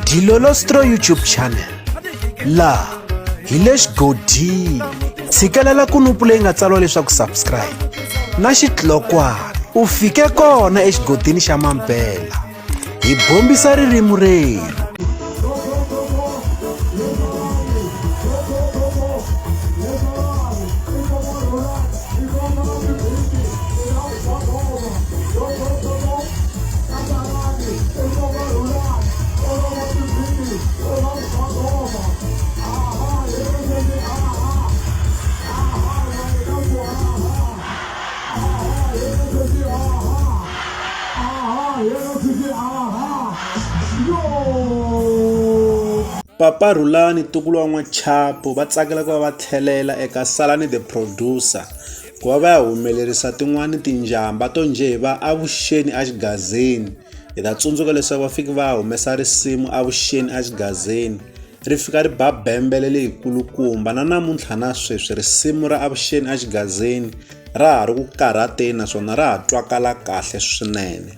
Dilolostro YouTube channel la hi le xigodini tshikelela kunupu leyi nga tsariwa leswaku subscribe na xitlokwana u fike kona exigodini xa Mampela hi bombisa ririmi reru. Papa Rhulani Tukulu wa N'wachapu va tsakela ku va va tlhelela eka Salani the Producer ku va va ya humelerisa tin'wani tinjamba to njhe va Avuxeni eXigazeni. Hi ta tsundzuka leswaku va fiki va humesa risimu Avuxeni eXigazeni ri fika ri ba bembele leyikulukumba na namuntlha na sweswi risimu ra Avuxeni eXigazeni ra ha ri ku karhateni naswona ra ha twakala kahle swinene.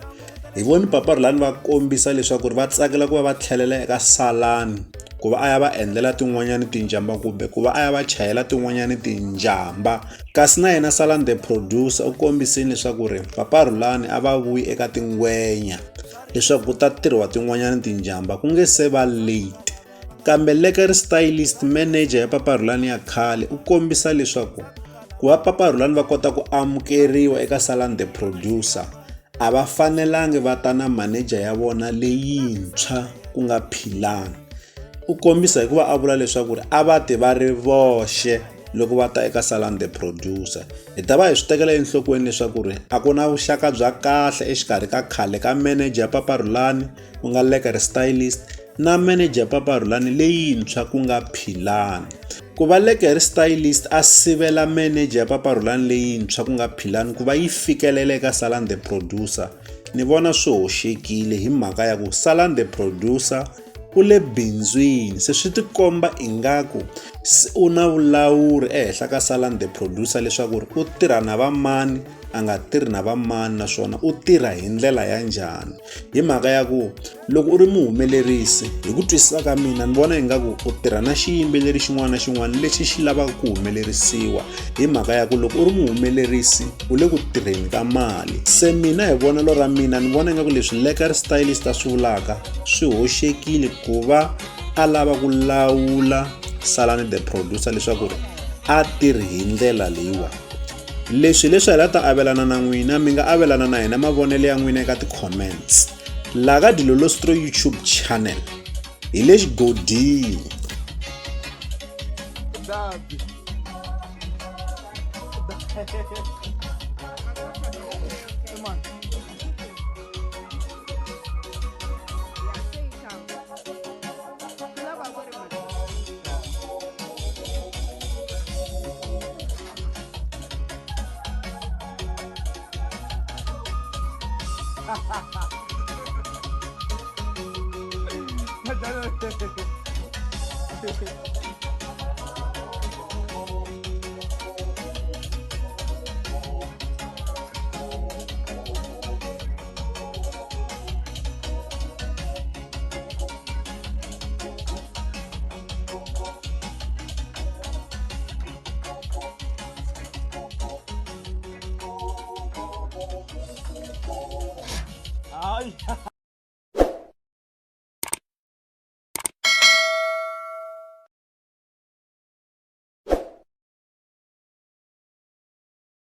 Hi voni Papa Rhulani va kombisa leswaku ri va tsakela ku va va tlhelela eka Salani ku va a ya va endlela tin'wanyani tinjamba kumbe ku va a ya va chayela tin'wanyani tinjamba. Kasi na yena Salani the Producer u kombisile leswaku ri Papa Rhulani a va vuyi eka tingwenya leswaku ku ta tirhiwa tin'wanyani tinjamba ku nge se va late. Kambe Lekeri Stylist manager ya Papa Rhulani ya khale u kombisa leswaku ku va Papa Rhulani va kota ku amukeriwa eka Salani the Producer a va fanelangi va ta na manager ya vona leyintshwa ku nga Philani. U kombisa hi ku va a vula leswaku ri a va ti va ri voxe loko va ta eka Salani the Producer. Hi ta va hi swi tekela enhlokweni leswaku ri a ku na vuxaka bya kahle exikarhi ka khale ka manager Papa Rhulani ku nga Lekeri Stylist na manager Papa Rhulani leyintshwa ku nga Philani. Ku va Lekeri Stylist a sivela manager Papa Rhulani leyintshwa ku nga Philani ku va yi fikelela eka Salani the Producer ni vona swi hoxekile hi mhaka ya ku Salani the Producer u le bindzwini se swi tikomba ingaku u na vulawuri ehenhla ka Salani the Producer leswaku ri u tirha na vamani a nga tirhi na vamani naswona u tirha hi ndlela ya njhani. Hi mhaka ya ku loko u ri muhumelerisi hi ku twisisa ka mina ni vona ingaku u tirha na xiyimbeleri xin'wana na xin'wana lexi xi lavaka ku humelerisiwa. Hi mhaka ya ku loko u ri muhumelerisi u le ku tirheni ka mali. Se mina hi vonelo ra mina ni vona ingaku leswi Lekeri Stylist a swi vulaka swi hoxekile ku va a lava ku lawula Salani the Producer leswaku ri a tirhi hi ndlela leyiwa. Leswi hi la ta avelana na n'wina mi nga avelana na hina mavonelo ya n'wina eka ti-comments la ka Dilolostro YouTube channel hi le xigodini. Ay